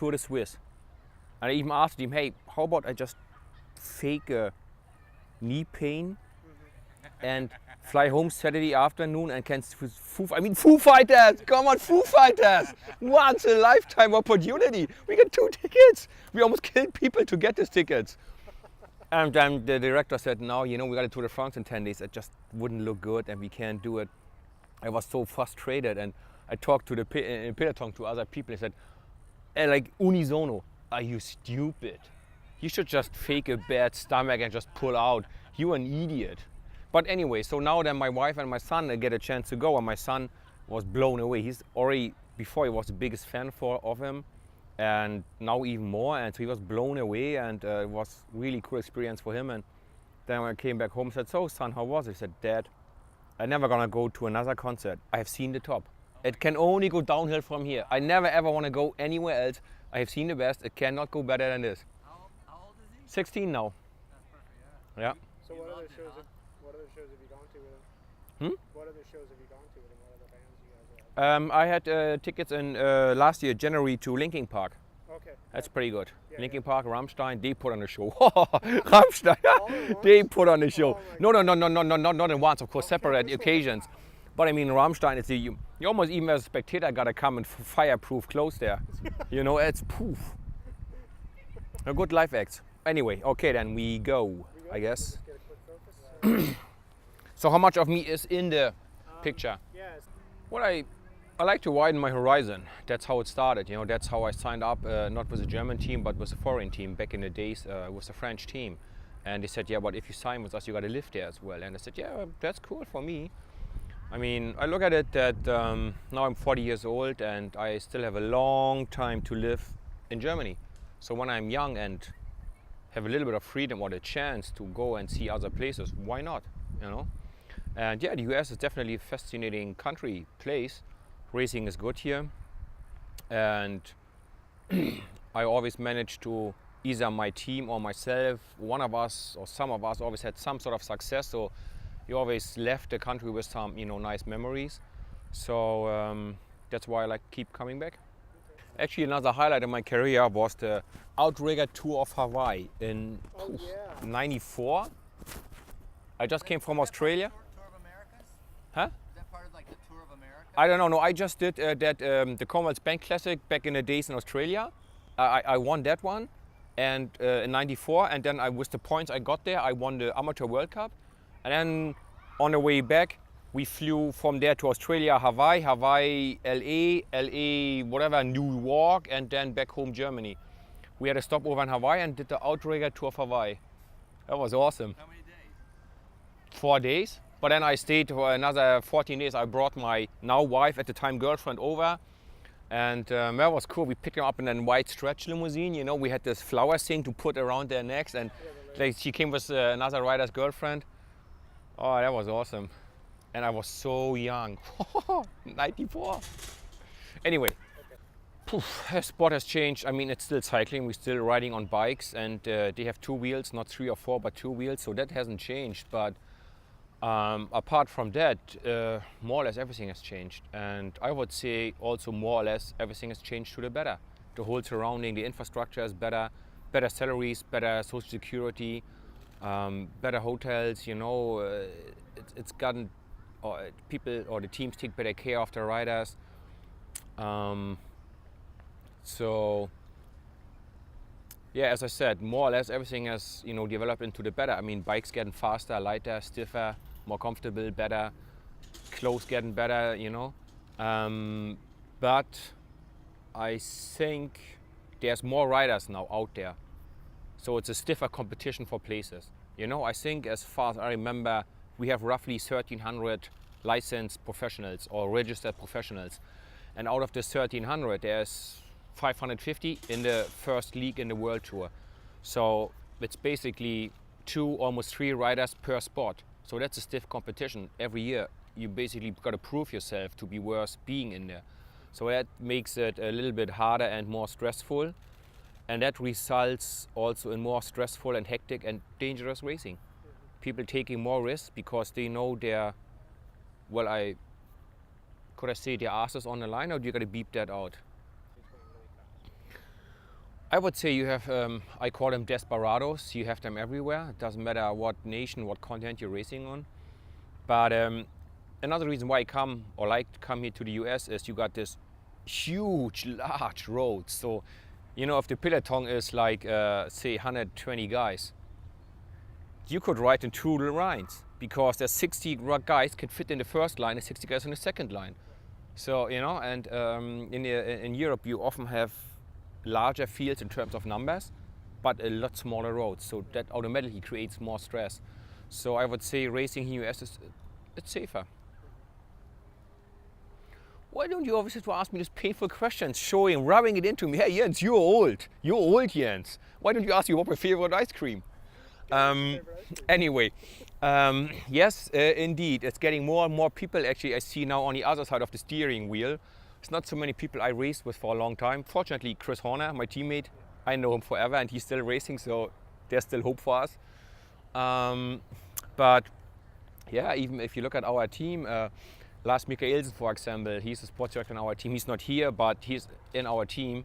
Tour de Suisse. And I even asked him, hey, how about I just fake a knee pain and fly home Saturday afternoon and can Foo Fighters, come on, Foo Fighters, once a lifetime opportunity. We get 2 tickets. We almost killed people to get these tickets. And then the director said, no, we got to Tour de France in 10 days. It just wouldn't look good and we can't do it. I was so frustrated, and I talked to the peloton to other people. They said, like unisono, are you stupid? You should just fake a bad stomach and just pull out. You're an idiot. But anyway, so now then my wife and my son get a chance to go, and my son was blown away. He's already, before he was the biggest fan of him, and now even more, and so he was blown away, and it was really cool experience for him. And then when I came back home, I said, so son, how was it? He said, Dad, I'm never gonna go to another concert. I have seen the top. It can only go downhill from here. I never ever want to go anywhere else. I have seen the best. It cannot go better than this. How old is he? 16 now. That's perfect, yeah. Yeah. So what other shows have you gone to with him? What other shows have you gone to with him? What other bands you guys have? I had tickets in last year, January, to Linkin Park. Okay. That's pretty good. Yeah, Linkin Park, Rammstein, they put on a show. Rammstein, they put on a show. No, not in once, of course, separate occasions. But I mean, Rammstein, it's you almost even as a spectator gotta come in fireproof clothes there. It's poof. A good live act. Anyway, okay, then we go, I guess. Just get a quick focus. So how much of me is in the picture? Yes. Well, I like to widen my horizon. That's how it started. That's how I signed up, not with a German team, but with a foreign team back in the days, with a French team. And they said, yeah, but if you sign with us, you got to live there as well. And I said, yeah, that's cool for me. I mean, I look at it that now I'm 40 years old and I still have a long time to live in Germany. So when I'm young and have a little bit of freedom or the chance to go and see other places, why not? And yeah, the US is definitely a fascinating country, place. Racing is good here, and I always manage to, either my team or myself, one of us or some of us always had some sort of success, so you always left the country with some nice memories. So that's why I like keep coming back. Actually, another highlight of my career was the Outrigger Tour of Hawaii in '94. I just came from Australia. Tour of Americas? Huh? Is that part of like the Tour of America? I don't know. No, I just did the Commonwealth Bank Classic back in the days in Australia. I won that one, and in '94, and then with the points I got there, I won the Amateur World Cup, and then on the way back, we flew from there to Australia, Hawaii, LA, whatever, New York, and then back home Germany. We had a stopover in Hawaii and did the Outrigger Tour of Hawaii. That was awesome. How many days? 4 days, but then I stayed for another 14 days. I brought my now wife, at the time girlfriend, over, and that was cool. We picked them up in a white stretch limousine. We had this flower thing to put around their necks, and she came with another rider's girlfriend. Oh, that was awesome. And I was so young, 94. Anyway, the sport has changed. I mean, it's still cycling. We're still riding on bikes, and they have 2 wheels, not 3 or 4, but 2 wheels. So that hasn't changed. But apart from that, more or less everything has changed. And I would say also more or less everything has changed to the better. The whole surrounding, the infrastructure is better, better salaries, better social security, better hotels. It's gotten, people or the teams take better care of the riders. So yeah, as I said, more or less everything has developed into the better. I mean, bikes getting faster, lighter, stiffer, more comfortable, better, clothes getting better, but I think there's more riders now out there, so it's a stiffer competition for places. I think, as far as I remember, we have roughly 1,300 licensed professionals or registered professionals, and out of the 1,300 there's 550 in the first league in the World Tour. So it's basically 2, almost 3 riders per sport. So that's a stiff competition. Every year you basically got to prove yourself to be worth being in there. So that makes it a little bit harder and more stressful. And that results also in more stressful and hectic and dangerous racing. People taking more risks because they know their, could I say their asses on the line, or do you got to beep that out? I would say you have, I call them desperados. You have them everywhere. It doesn't matter what nation, what continent you're racing on. But another reason why I come or like to come here to the US is you got this huge, large roads. So, you know, if the peloton is like, say, 120 guys, you could ride in 2 little lines because there's 60 guys can fit in the first line and 60 guys in the second line. So, you know, and in Europe you often have larger fields in terms of numbers, but a lot smaller roads. So that automatically creates more stress. So I would say racing in the US it's safer. Why don't you always have to ask me these painful questions, rubbing it into me? Hey Jens, you're old, Jens. Why don't you ask me what my favorite ice cream? Anyway, yes, indeed, it's getting more and more people. Actually, I see now on the other side of the steering wheel. It's not so many people I raced with for a long time. Fortunately, Chris Horner, my teammate, I know him forever and he's still racing, so there's still hope for us. But yeah, even if you look at our team, Lars Michaelsen, for example, he's a sports director in our team. He's not here, but he's in our team.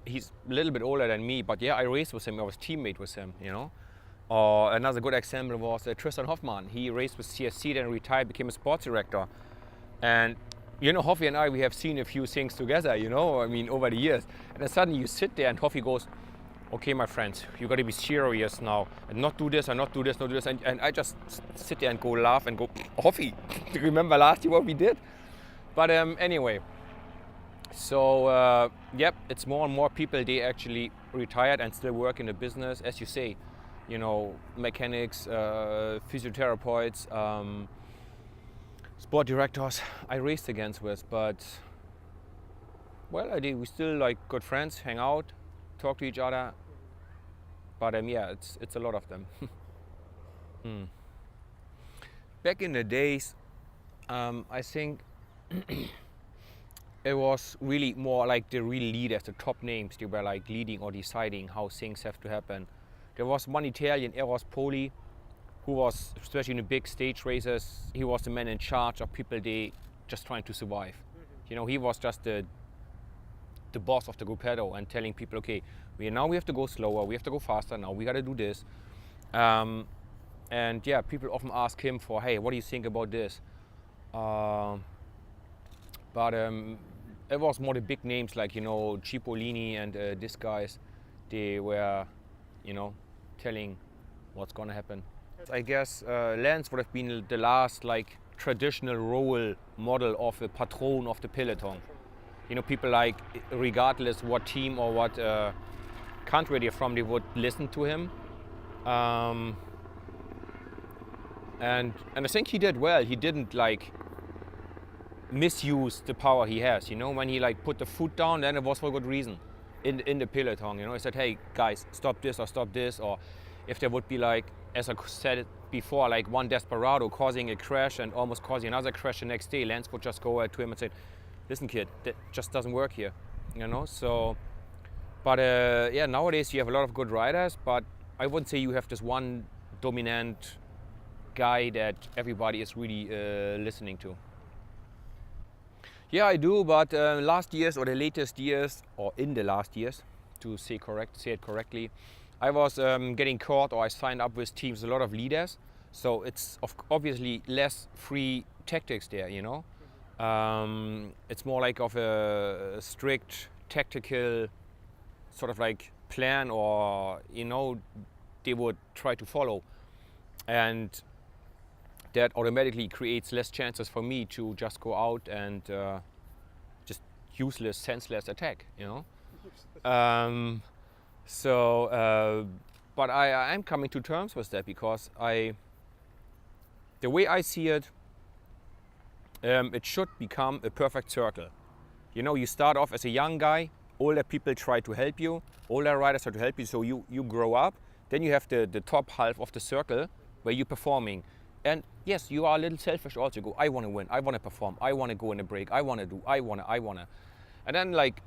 He's a little bit older than me, but yeah, I raced with him. I was teammate with him, you know. Or another good example was Tristan Hoffmann. He raced with CSC, then retired, became a sports director. And you know, Hoffy and I, we have seen a few things together, you know, I mean, over the years. And then suddenly you sit there and Hoffy goes, okay, my friends, you got to be serious now and not do this and not do this, not do this. And I just sit there and go laugh and go, Hoffy, do you remember last year what we did? But anyway, so yep, it's more and more people, they actually retired and still work in the business, as you say, you know, mechanics, physiotherapists, sport directors I raced against with, but well, we still like good friends, hang out, talk to each other, but yeah, it's a lot of them. Back in the days, I think it was really more like the real leaders, the top names, they were like leading or deciding how things have to happen. There was one Italian, Eros Poli, who was, especially in the big stage races, he was the man in charge of people they just trying to survive. You know, he was just the boss of the gruppetto and telling people, okay, now we have to go slower, we have to go faster, now we got to do this. And yeah, people often ask him for, hey, what do you think about this? But it was more the big names like, you know, Cipollini and these guys, they were, you know, telling what's going to happen. I guess Lance would have been the last like traditional role model of a patron of the peloton. You know, people like, regardless what team or what country they're from, they would listen to him. And I think he did well. He didn't like misuse the power he has. You know, when he like put the foot down, then it was for a good reason in the peloton. You know, he said, hey guys, stop this, or if there would be like, as I said it before, like one desperado causing a crash and almost causing another crash the next day, Lance would just go to him and say, listen kid, that just doesn't work here, you know. So, but yeah, nowadays you have a lot of good riders, but I wouldn't say you have this one dominant guy that everybody is really listening to. Yeah, I do, but last years or the latest years, or in the last years, to say it correctly, I was getting caught, or I signed up with teams, a lot of leaders, so it's obviously less free tactics there, you know. It's more like of a strict tactical sort of like plan, or, you know, they would try to follow, and that automatically creates less chances for me to just go out and just useless, senseless attack, you know. But I'm coming to terms with that, because the way I see it, it should become a perfect circle. You know, you start off as a young guy, older people try to help you, older riders try to help you, so you grow up. Then you have the top half of the circle where you're performing. And yes, you are a little selfish also. You go, I want to win, I want to perform, I want to go in a break, I want to. And then like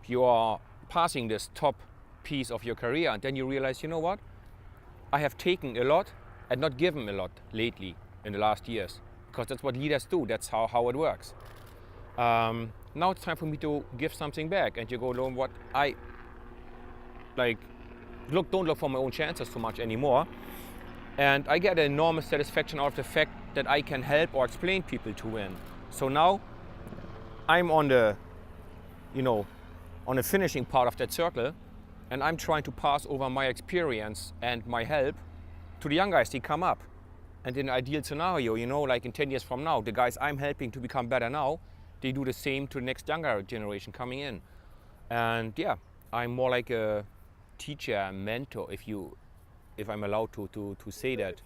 you are passing this top piece of your career, and then you realize, you know what? I have taken a lot and not given a lot lately in the last years, because that's what leaders do. That's how it works. Now it's time for me to give something back, and you go, what like don't look for my own chances too much anymore. And I get enormous satisfaction out of the fact that I can help or explain people to win. So now I'm on the, on the finishing part of that circle, and I'm trying to pass over my experience and my help to the young guys that come up. And in an ideal scenario, like in 10 years from now, the guys I'm helping to become better now, they do the same to the next younger generation coming in. And yeah, I'm more like a teacher, mentor, if I'm allowed to say that.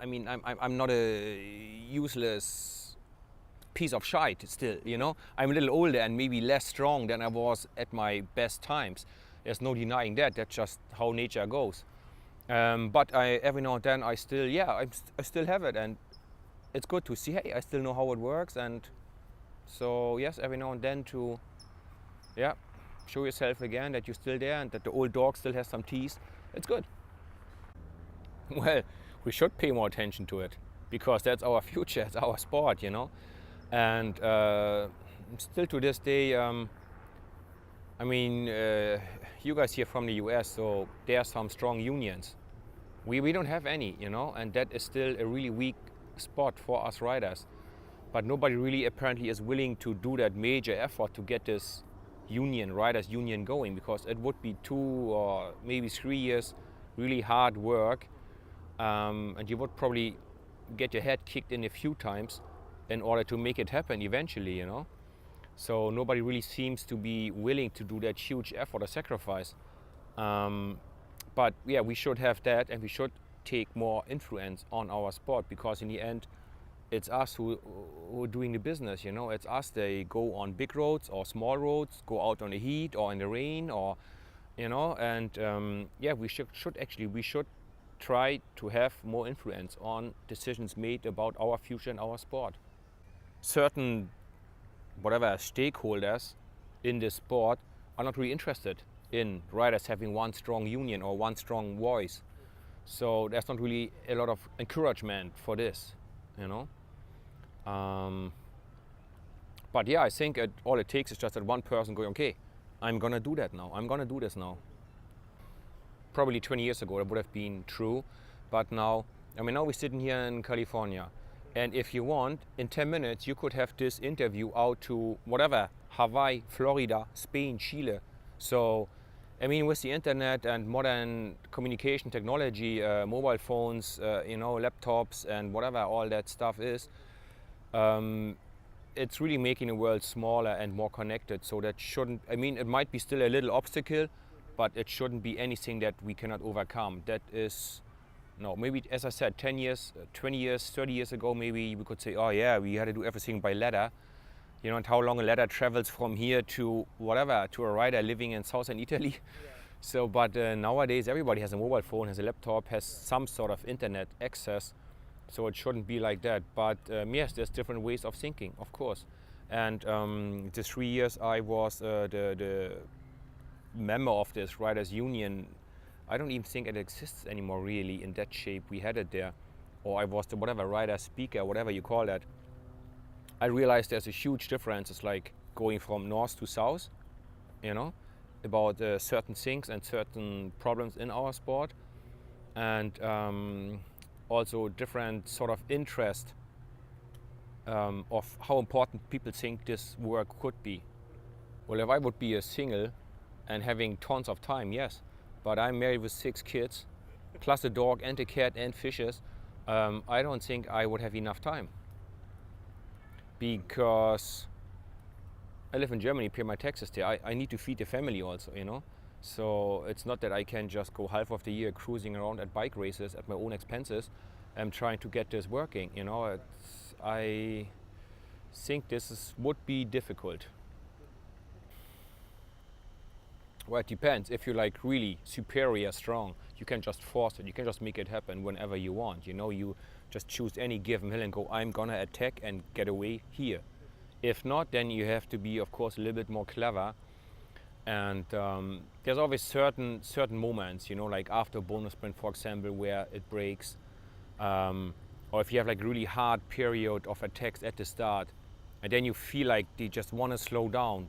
I mean, I'm not a useless piece of shite still, I'm a little older and maybe less strong than I was at my best times. There's no denying that. That's just how nature goes. But every now and then I still have it, and it's good to see, hey, I still know how it works. And so yes, every now and then to show yourself again that you're still there and that the old dog still has some teeth. It's good. Well, we should pay more attention to it, because that's our future, it's our sport, And still to this day, you guys here from the US, so there are some strong unions. We don't have any, and that is still a really weak spot for us riders. But nobody really apparently is willing to do that major effort to get this riders union going, because it would be 2 or maybe 3 years really hard work. And you would probably get your head kicked in a few times in order to make it happen eventually, So nobody really seems to be willing to do that huge effort or sacrifice. But yeah, we should have that, and we should take more influence on our sport, because in the end, it's us who are doing the business, It's us, they go on big roads or small roads, go out on the heat or in the rain, or, and we should try to have more influence on decisions made about our future and our sport. Certain stakeholders in this sport are not really interested in riders having one strong union or one strong voice. So there's not really a lot of encouragement for this, But yeah, I think all it takes is just that one person going, okay, I'm gonna do that now. I'm gonna do this now. Probably 20 years ago that would have been true, but now we're sitting here in California, and if you want, in 10 minutes you could have this interview out to whatever, Hawaii, Florida, Spain, Chile. So with the internet and modern communication technology, mobile phones, laptops and whatever all that stuff is, it's really making the world smaller and more connected. So that shouldn't, it might be still a little obstacle, but it shouldn't be anything that we cannot overcome. That is, maybe, as I said, 10 years, 20 years, 30 years ago, maybe we could say, oh yeah, we had to do everything by ladder. And how long a ladder travels from here to whatever, to a rider living in southern Italy. Yeah. So, but nowadays everybody has a mobile phone, has a laptop, has some sort of internet access. So it shouldn't be like that. But yes, there's different ways of thinking, of course. And the 3 years I was the member of this riders union, I don't even think it exists anymore really in that shape we had it there. Or I was the whatever rider speaker, whatever you call that. I realized there's a huge difference. It's like going from north to south, about certain things and certain problems in our sport. And also different sort of interest of how important people think this work could be. Well, if I would be a single and having tons of time, yes. But I'm married with 6 kids, plus a dog and a cat and fishes. I don't think I would have enough time. Because I live in Germany, pay my taxes there. I need to feed the family also, So it's not that I can just go half of the year cruising around at bike races at my own expenses and trying to get this working, I think would be difficult. Well, it depends. If you're like really superior strong, you can just force it. You can just make it happen whenever you want. You just choose any given hill and go, I'm gonna attack and get away here. If not, then you have to be, of course, a little bit more clever. And there's always certain moments, like after a bonus sprint, for example, where it breaks. Or if you have like really hard period of attacks at the start, and then you feel like they just want to slow down.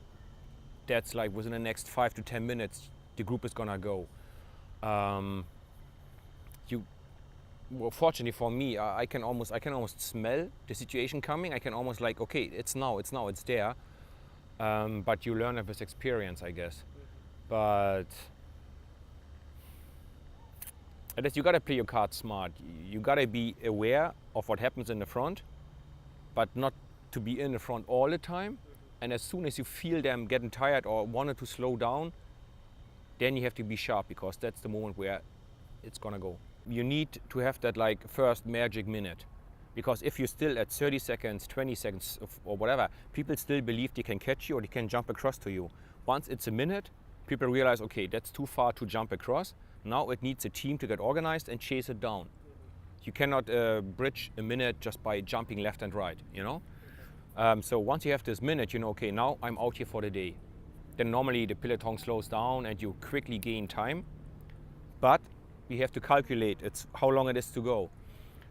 That's like within the next 5 to 10 minutes, the group is gonna go. Well, fortunately for me, I can almost smell the situation coming. I can almost like, okay, it's there. But you learn it with experience, I guess. But I guess you gotta play your cards smart. You gotta be aware of what happens in the front, but not to be in the front all the time. And as soon as you feel them getting tired or wanted to slow down, then you have to be sharp, because that's the moment where it's gonna go. You need to have that like first magic minute, because if you're still at 30 seconds, 20 seconds or whatever, people still believe they can catch you or they can jump across to you. Once it's a minute, people realize, okay, that's too far to jump across. Now it needs a team to get organized and chase it down. You cannot bridge a minute just by jumping left and right, you know? So once you have this minute, you know, okay, now I'm out here for the day. Then normally the peloton slows down and you quickly gain time. But you have to calculate it's how long it is to go.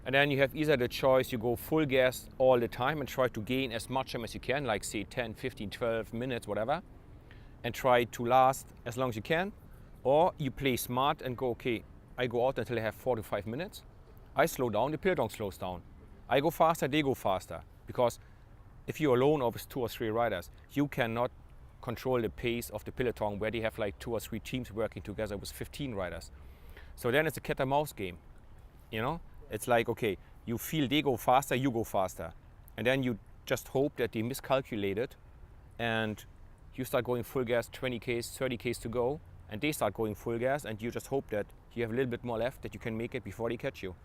And then you have either the choice, you go full gas all the time and try to gain as much time as you can, like say 10, 15, 12 minutes, whatever, and try to last as long as you can. Or you play smart and go, okay, I go out until I have 4 to 5 minutes. I slow down, the peloton slows down. I go faster, they go faster. Because if you're alone or with 2 or 3 riders, you cannot control the pace of the peloton where they have like 2 or 3 teams working together with 15 riders. So then it's a cat and mouse game, you know? It's like, okay, you feel they go faster, you go faster. And then you just hope that they miscalculated and you start going full gas, 20 Ks, 30 Ks to go, and they start going full gas, and you just hope that you have a little bit more left, that you can make it before they catch you.